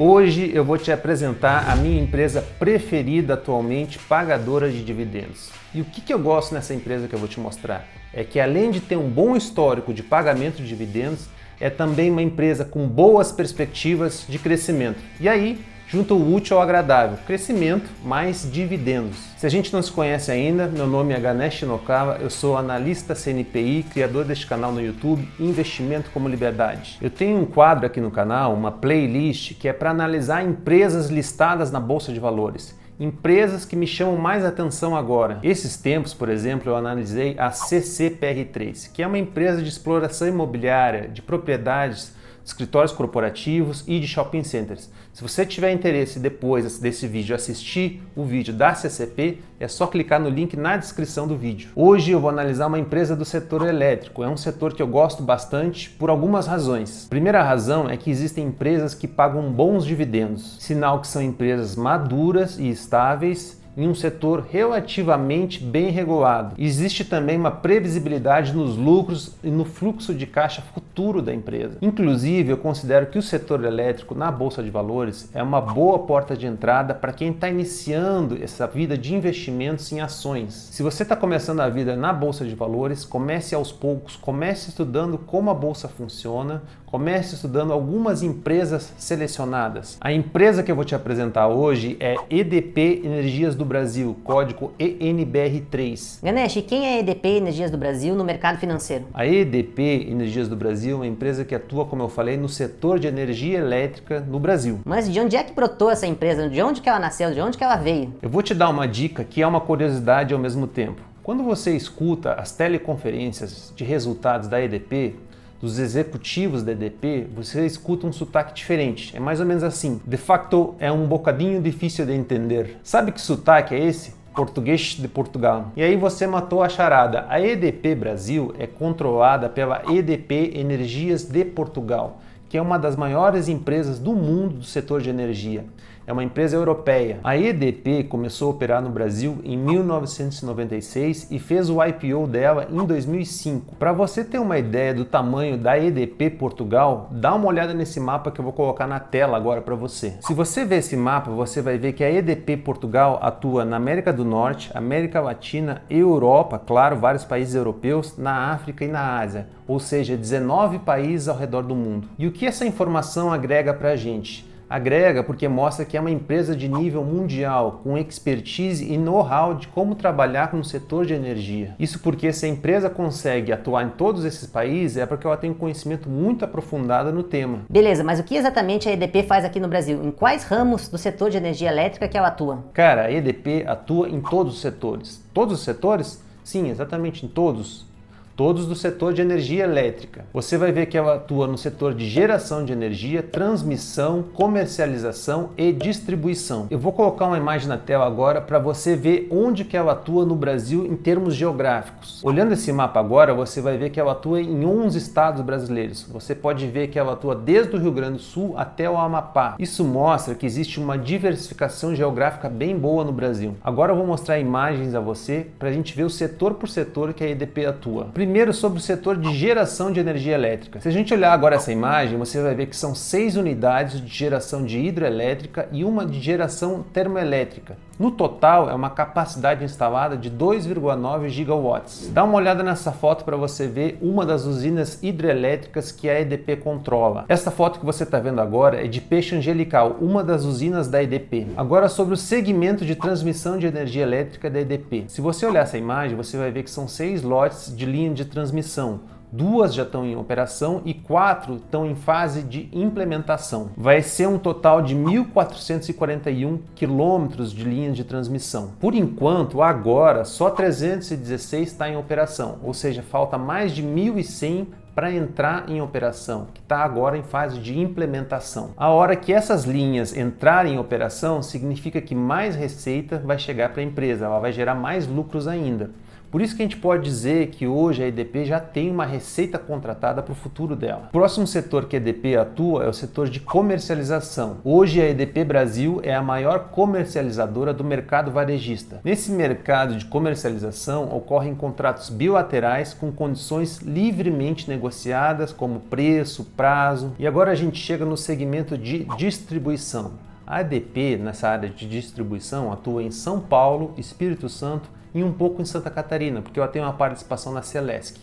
Hoje eu vou te apresentar a minha empresa preferida atualmente, pagadora de dividendos. E o que eu gosto nessa empresa que eu vou te mostrar? É que além de ter um bom histórico de pagamento de dividendos, é também uma empresa com boas perspectivas de crescimento. E aí, junto o útil ao agradável, crescimento mais dividendos. Se a gente não se conhece ainda, meu nome é Ganesh Shinokawa, eu sou analista CNPI, criador deste canal no YouTube, Investimento como Liberdade. Eu tenho um quadro aqui no canal, uma playlist, que é para analisar empresas listadas na Bolsa de Valores. Empresas que me chamam mais atenção agora. Esses tempos, por exemplo, eu analisei a CCPR3, que é uma empresa de exploração imobiliária, de propriedades, escritórios corporativos e de shopping centers. Se você tiver interesse depois desse vídeo assistir o vídeo da CCP, é só clicar no link na descrição do vídeo. Hoje eu vou analisar uma empresa do setor elétrico. É um setor que eu gosto bastante por algumas razões. A primeira razão é que existem empresas que pagam bons dividendos, sinal que são empresas maduras e estáveis em um setor relativamente bem regulado. Existe também uma previsibilidade nos lucros e no fluxo de caixa futuro da empresa. Inclusive, eu considero que o setor elétrico na Bolsa de Valores é uma boa porta de entrada para quem está iniciando essa vida de investimentos em ações. Se você está começando a vida na Bolsa de Valores, comece aos poucos, comece estudando como a Bolsa funciona, comece estudando algumas empresas selecionadas. A empresa que eu vou te apresentar hoje é EDP Energias do Brasil, código ENBR3. Ganesh, e quem é a EDP Energias do Brasil no mercado financeiro? A EDP Energias do Brasil é uma empresa que atua, como eu falei, no setor de energia elétrica no Brasil. Mas de onde é que brotou essa empresa? De onde que ela nasceu? De onde que ela veio? Eu vou te dar uma dica que é uma curiosidade ao mesmo tempo. Quando você escuta as teleconferências de resultados da EDP, dos executivos da EDP, você escuta um sotaque diferente. É mais ou menos assim. De facto, é um bocadinho difícil de entender. Sabe que sotaque é esse? Português de Portugal. E aí você matou a charada. A EDP Brasil é controlada pela EDP Energias de Portugal, que é uma das maiores empresas do mundo do setor de energia. É uma empresa europeia. A EDP começou a operar no Brasil em 1996 e fez o IPO dela em 2005. Para você ter uma ideia do tamanho da EDP Portugal, dá uma olhada nesse mapa que eu vou colocar na tela agora para você. Se você ver esse mapa, você vai ver que a EDP Portugal atua na América do Norte, América Latina, Europa, claro, vários países europeus, na África e na Ásia, ou seja, 19 países ao redor do mundo. E o que essa informação agrega para a gente? Agrega porque mostra que é uma empresa de nível mundial, com expertise e know-how de como trabalhar no setor de energia. Isso porque se a empresa consegue atuar em todos esses países é porque ela tem um conhecimento muito aprofundado no tema. Beleza, mas o que exatamente a EDP faz aqui no Brasil? Em quais ramos do setor de energia elétrica que ela atua? Cara, a EDP atua em todos os setores. Todos os setores? Sim, exatamente em todos. Todos do setor de energia elétrica. Você vai ver que ela atua no setor de geração de energia, transmissão, comercialização e distribuição. Eu vou colocar uma imagem na tela agora para você ver onde que ela atua no Brasil em termos geográficos. Olhando esse mapa agora, você vai ver que ela atua em 11 estados brasileiros. Você pode ver que ela atua desde o Rio Grande do Sul até o Amapá. Isso mostra que existe uma diversificação geográfica bem boa no Brasil. Agora eu vou mostrar imagens a você para a gente ver o setor por setor que a EDP atua. Primeiro, sobre o setor de geração de energia elétrica. Se a gente olhar agora essa imagem, você vai ver que são 6 unidades de geração de hidrelétrica e uma de geração termoelétrica. No total, é uma capacidade instalada de 2,9 gigawatts. Dá uma olhada nessa foto para você ver uma das usinas hidrelétricas que a EDP controla. Essa foto que você está vendo agora é de Peixe Angelical, uma das usinas da EDP. Agora sobre o segmento de transmissão de energia elétrica da EDP. Se você olhar essa imagem, você vai ver que são 6 lotes de linha de transmissão. 2 já estão em operação e 4 estão em fase de implementação. Vai ser um total de 1.441 quilômetros de linhas de transmissão. Por enquanto, agora, só 316 está em operação, ou seja, falta mais de 1.100 para entrar em operação, que está agora em fase de implementação. A hora que essas linhas entrarem em operação, significa que mais receita vai chegar para a empresa, ela vai gerar mais lucros ainda. Por isso que a gente pode dizer que hoje a EDP já tem uma receita contratada para o futuro dela. O próximo setor que a EDP atua é o setor de comercialização. Hoje a EDP Brasil é a maior comercializadora do mercado varejista. Nesse mercado de comercialização ocorrem contratos bilaterais com condições livremente negociadas, como preço, prazo. E agora a gente chega no segmento de distribuição. A EDP, nessa área de distribuição, atua em São Paulo, Espírito Santo e um pouco em Santa Catarina, porque ela tem uma participação na Celesc.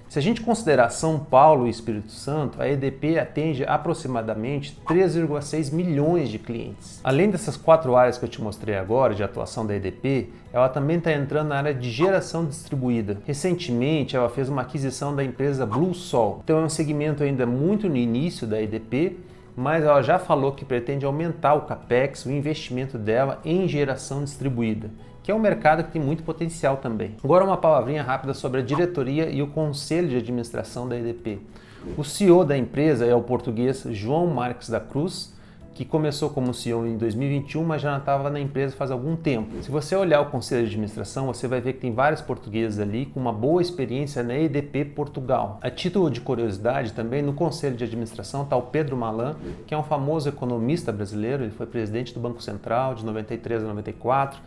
Se a gente considerar São Paulo e Espírito Santo, a EDP atende aproximadamente 3,6 milhões de clientes. Além dessas 4 áreas que eu te mostrei agora de atuação da EDP, ela também está entrando na área de geração distribuída. Recentemente, ela fez uma aquisição da empresa BlueSol. Então é um segmento ainda muito no início da EDP, mas ela já falou que pretende aumentar o CAPEX, o investimento dela em geração distribuída, que é um mercado que tem muito potencial também. Agora uma palavrinha rápida sobre a diretoria e o conselho de administração da EDP. O CEO da empresa é o português João Marques da Cruz, que começou como CEO em 2021, mas já estava na empresa faz algum tempo. Se você olhar o conselho de administração, você vai ver que tem vários portugueses ali com uma boa experiência na EDP Portugal. A título de curiosidade também, no conselho de administração está o Pedro Malan, que é um famoso economista brasileiro. Ele foi presidente do Banco Central de 93 a 94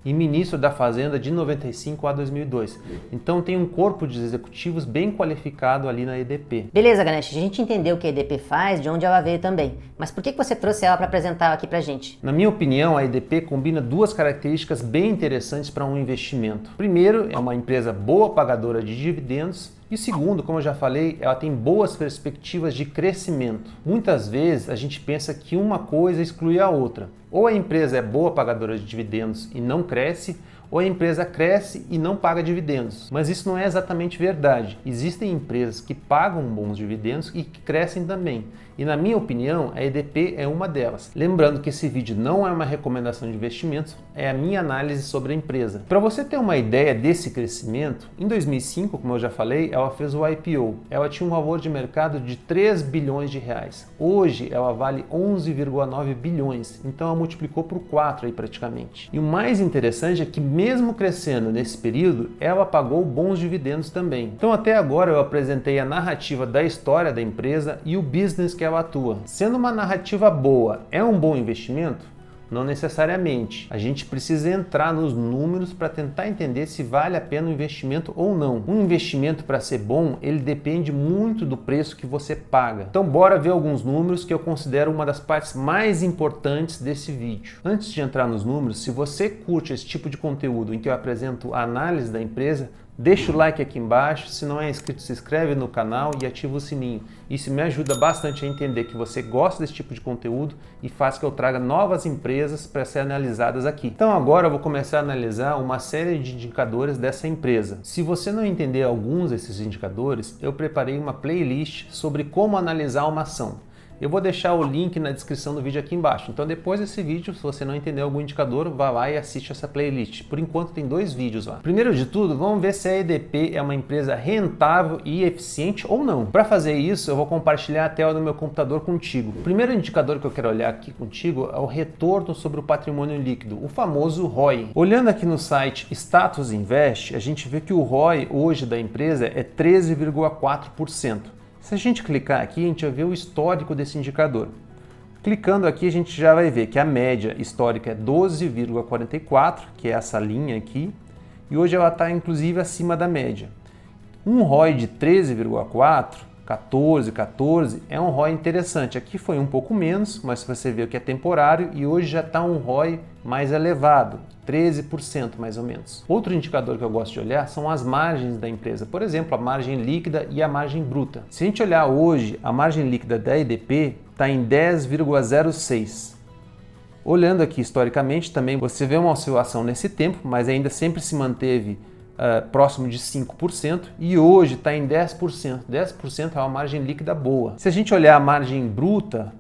e ministro da Fazenda de 95 a 2002. Então tem um corpo de executivos bem qualificado ali na EDP. Beleza, Ganesh, a gente entendeu o que a EDP faz, de onde ela veio também. Mas por que você trouxe ela para apresentar aqui pra gente? Na minha opinião, a EDP combina 2 características bem interessantes para um investimento. Primeiro, é uma empresa boa pagadora de dividendos. E segundo, como eu já falei, ela tem boas perspectivas de crescimento. Muitas vezes a gente pensa que uma coisa exclui a outra. Ou a empresa é boa pagadora de dividendos e não cresce, ou a empresa cresce e não paga dividendos. Mas isso não é exatamente verdade. Existem empresas que pagam bons dividendos e que crescem também. E na minha opinião, a EDP é uma delas. Lembrando que esse vídeo não é uma recomendação de investimentos, é a minha análise sobre a empresa. Para você ter uma ideia desse crescimento, em 2005, como eu já falei, ela fez o IPO. Ela tinha um valor de mercado de 3 bilhões de reais. Hoje ela vale 11,9 bilhões, então ela multiplicou por 4 aí praticamente. E o mais interessante é que mesmo crescendo nesse período, ela pagou bons dividendos também. Então até agora eu apresentei a narrativa da história da empresa e o business que ela atua. Sendo uma narrativa boa, é um bom investimento? Não necessariamente. A gente precisa entrar nos números para tentar entender se vale a pena o investimento ou não. Um investimento, para ser bom, ele depende muito do preço que você paga. Então bora ver alguns números que eu considero uma das partes mais importantes desse vídeo. Antes de entrar nos números, se você curte esse tipo de conteúdo em que eu apresento a análise da empresa, deixa o like aqui embaixo, se não é inscrito, se inscreve no canal e ativa o sininho. Isso me ajuda bastante a entender que você gosta desse tipo de conteúdo e faz que eu traga novas empresas para serem analisadas aqui. Então agora eu vou começar a analisar uma série de indicadores dessa empresa. Se você não entender alguns desses indicadores, eu preparei uma playlist sobre como analisar uma ação. Eu vou deixar o link na descrição do vídeo aqui embaixo. Então depois desse vídeo, se você não entender algum indicador, vá lá e assiste essa playlist. Por enquanto tem 2 vídeos lá. Primeiro de tudo, vamos ver se a EDP é uma empresa rentável e eficiente ou não. Para fazer isso, eu vou compartilhar a tela do meu computador contigo. O primeiro indicador que eu quero olhar aqui contigo é o retorno sobre o patrimônio líquido, o famoso ROI. Olhando aqui no site Status Invest, a gente vê que o ROI hoje da empresa é 13,4%. Se a gente clicar aqui, a gente vai ver o histórico desse indicador. Clicando aqui, a gente já vai ver que a média histórica é 12,44, que é essa linha aqui, e hoje ela está inclusive acima da média. Um ROI de 13,4, 14, é um ROI interessante. Aqui foi um pouco menos, mas você vê que é temporário e hoje já está um ROI mais elevado, 13% mais ou menos. Outro indicador que eu gosto de olhar são as margens da empresa, por exemplo, a margem líquida e a margem bruta. Se a gente olhar hoje, a margem líquida da EDP está em 10,06. Olhando aqui historicamente também você vê uma oscilação nesse tempo, mas ainda sempre se manteve próximo de 5% e hoje está em 10%. 10% é uma margem líquida boa. Se a gente olhar a margem bruta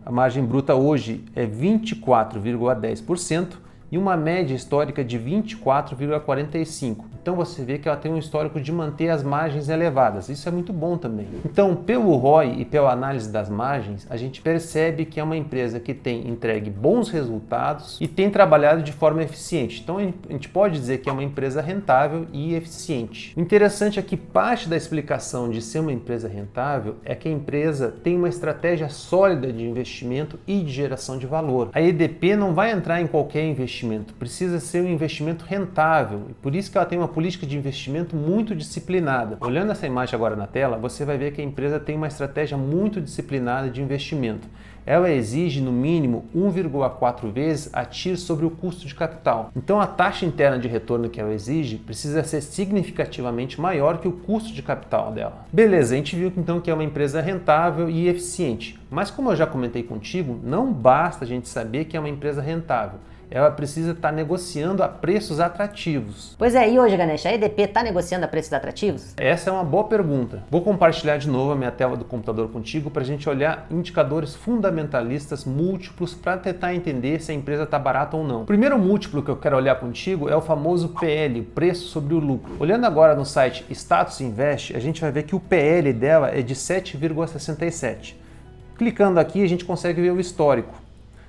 hoje é 24,10%, e uma média histórica de 24,45%. Então você vê que ela tem um histórico de manter as margens elevadas. Isso é muito bom também. Então, pelo ROI e pela análise das margens, a gente percebe que é uma empresa que tem entregue bons resultados e tem trabalhado de forma eficiente. Então a gente pode dizer que é uma empresa rentável e eficiente. O interessante é que parte da explicação de ser uma empresa rentável é que a empresa tem uma estratégia sólida de investimento e de geração de valor. A EDP não vai entrar em qualquer investimento, precisa ser um investimento rentável e por isso que ela tem uma política de investimento muito disciplinada. Olhando essa imagem agora na tela, você vai ver que a empresa tem uma estratégia muito disciplinada de investimento. Ela exige no mínimo 1,4 vezes a TIR sobre o custo de capital. Então a taxa interna de retorno que ela exige precisa ser significativamente maior que o custo de capital dela. Beleza, a gente viu então que é uma empresa rentável e eficiente, mas como eu já comentei contigo, não basta a gente saber que é uma empresa rentável. Ela precisa estar negociando a preços atrativos. Pois é, e hoje, Ganesh, a EDP está negociando a preços atrativos? Essa é uma boa pergunta. Vou compartilhar de novo a minha tela do computador contigo para a gente olhar indicadores fundamentalistas múltiplos para tentar entender se a empresa está barata ou não. O primeiro múltiplo que eu quero olhar contigo é o famoso PL, preço sobre o lucro. Olhando agora no site Status Invest, a gente vai ver que o PL dela é de 7,67. Clicando aqui, a gente consegue ver o histórico.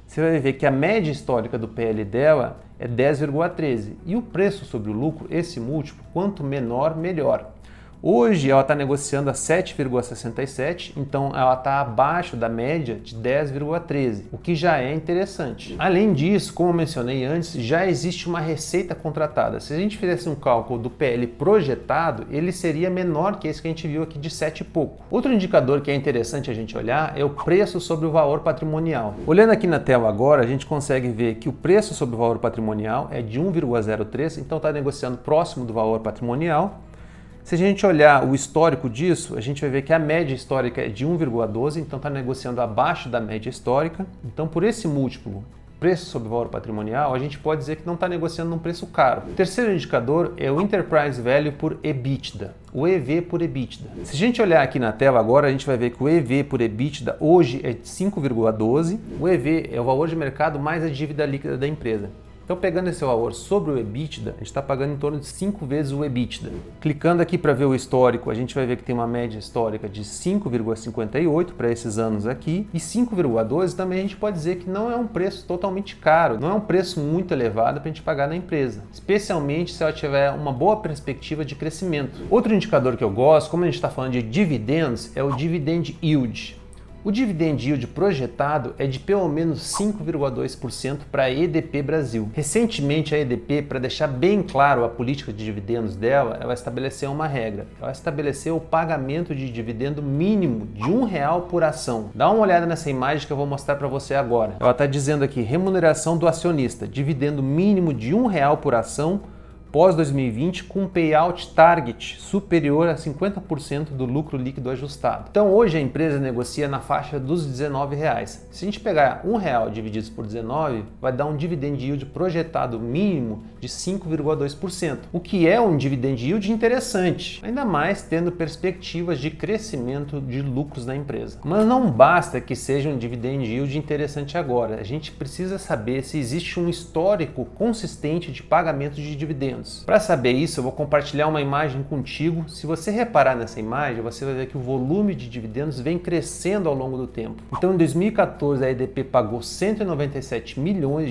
Você vai ver que a média histórica do PL dela é 10,13 e o preço sobre o lucro, esse múltiplo, quanto menor, melhor. Hoje ela está negociando a 7,67, então ela está abaixo da média de 10,13, o que já é interessante. Além disso, como eu mencionei antes, já existe uma receita contratada. Se a gente fizesse um cálculo do PL projetado, ele seria menor que esse que a gente viu aqui de 7 e pouco. Outro indicador que é interessante a gente olhar é o preço sobre o valor patrimonial. Olhando aqui na tela agora, a gente consegue ver que o preço sobre o valor patrimonial é de 1,03, então está negociando próximo do valor patrimonial. Se a gente olhar o histórico disso, a gente vai ver que a média histórica é de 1,12, então está negociando abaixo da média histórica. Então, por esse múltiplo, preço sobre valor patrimonial, a gente pode dizer que não está negociando num preço caro. O terceiro indicador é o Enterprise Value por EBITDA, o EV por EBITDA. Se a gente olhar aqui na tela agora, a gente vai ver que o EV por EBITDA hoje é de 5,12. O EV é o valor de mercado mais a dívida líquida da empresa. Então, pegando esse valor sobre o EBITDA, a gente está pagando em torno de 5 vezes o EBITDA. Clicando aqui para ver o histórico, a gente vai ver que tem uma média histórica de 5,58 para esses anos aqui, e 5,12 também a gente pode dizer que não é um preço totalmente caro, não é um preço muito elevado para a gente pagar na empresa, especialmente se ela tiver uma boa perspectiva de crescimento. Outro indicador que eu gosto, como a gente está falando de dividendos, é o Dividend Yield. O dividend yield projetado é de pelo menos 5,2% para a EDP Brasil. Recentemente, a EDP, para deixar bem claro a política de dividendos dela, ela estabeleceu uma regra. Ela estabeleceu o pagamento de dividendo mínimo de R$1 por ação. Dá uma olhada nessa imagem que eu vou mostrar para você agora. Ela está dizendo aqui, remuneração do acionista, dividendo mínimo de R$1 por ação, pós-2020 com um payout target superior a 50% do lucro líquido ajustado. Então hoje a empresa negocia na faixa dos R$19. Se a gente pegar R$1 dividido por 19, vai dar um dividend yield projetado mínimo de 5,2%, o que é um dividend yield interessante, ainda mais tendo perspectivas de crescimento de lucros na empresa. Mas não basta que seja um dividend yield interessante agora, a gente precisa saber se existe um histórico consistente de pagamento de dividendos. Para saber isso, eu vou compartilhar uma imagem contigo. Se você reparar nessa imagem, você vai ver que o volume de dividendos vem crescendo ao longo do tempo. Então, em 2014, a EDP pagou R$197 milhões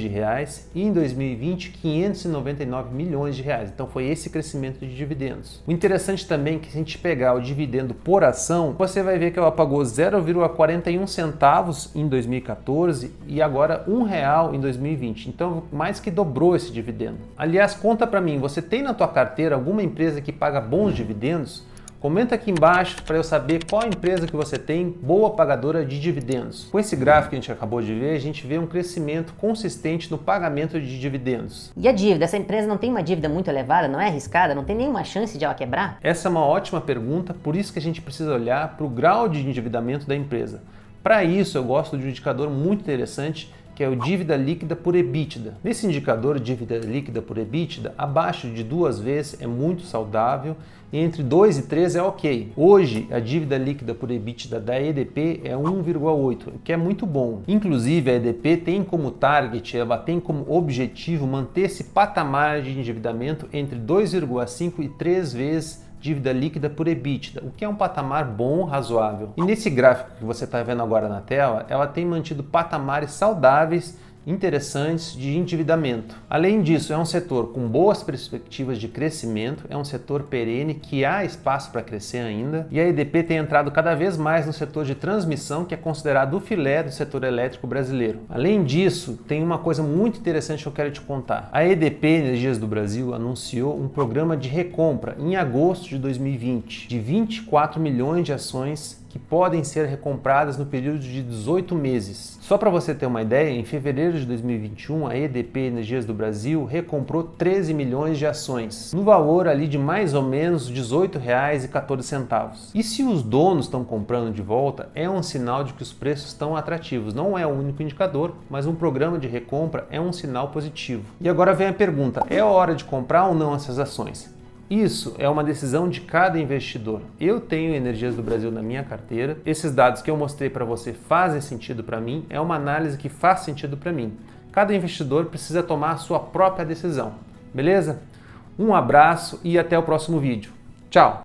e em 2020, R$599 milhões. Então, foi esse crescimento de dividendos. O interessante também é que se a gente pegar o dividendo por ação, você vai ver que ela pagou 0,41 centavos em 2014 e agora R$1 em 2020. Então, mais que dobrou esse dividendo. Aliás, conta para mim, você tem na tua carteira alguma empresa que paga bons dividendos? Comenta aqui embaixo para eu saber qual empresa que você tem boa pagadora de dividendos. Com esse gráfico que a gente acabou de ver, a gente vê um crescimento consistente no pagamento de dividendos. E a dívida? Essa empresa não tem uma dívida muito elevada, não é arriscada, não tem nenhuma chance de ela quebrar? Essa é uma ótima pergunta, por isso que a gente precisa olhar para o grau de endividamento da empresa. Para isso, eu gosto de um indicador muito interessante, que é o dívida líquida por EBITDA. Nesse indicador, dívida líquida por EBITDA, abaixo de 2 vezes é muito saudável e entre 2 e 3 é ok. Hoje, a dívida líquida por EBITDA da EDP é 1,8, o que é muito bom. Inclusive, a EDP tem como target, ela tem como objetivo manter esse patamar de endividamento entre 2,5 e 3 vezes dívida líquida por EBITDA, o que é um patamar bom, razoável. E nesse gráfico que você está vendo agora na tela, ela tem mantido patamares saudáveis, interessantes de endividamento. Além disso, é um setor com boas perspectivas de crescimento, é um setor perene que há espaço para crescer ainda, e a EDP tem entrado cada vez mais no setor de transmissão, que é considerado o filé do setor elétrico brasileiro. Além disso, tem uma coisa muito interessante que eu quero te contar. A EDP Energias do Brasil anunciou um programa de recompra em agosto de 2020 de 24 milhões de ações que podem ser recompradas no período de 18 meses. Só para você ter uma ideia, em fevereiro de 2021, a EDP Energias do Brasil recomprou 13 milhões de ações, no valor ali de mais ou menos R$ 18,14. E se os donos estão comprando de volta, é um sinal de que os preços estão atrativos. Não é o único indicador, mas um programa de recompra é um sinal positivo. E agora vem a pergunta, é hora de comprar ou não essas ações? Isso é uma decisão de cada investidor. Eu tenho Energias do Brasil na minha carteira. Esses dados que eu mostrei para você fazem sentido para mim. É uma análise que faz sentido para mim. Cada investidor precisa tomar a sua própria decisão. Beleza? Um abraço e até o próximo vídeo. Tchau!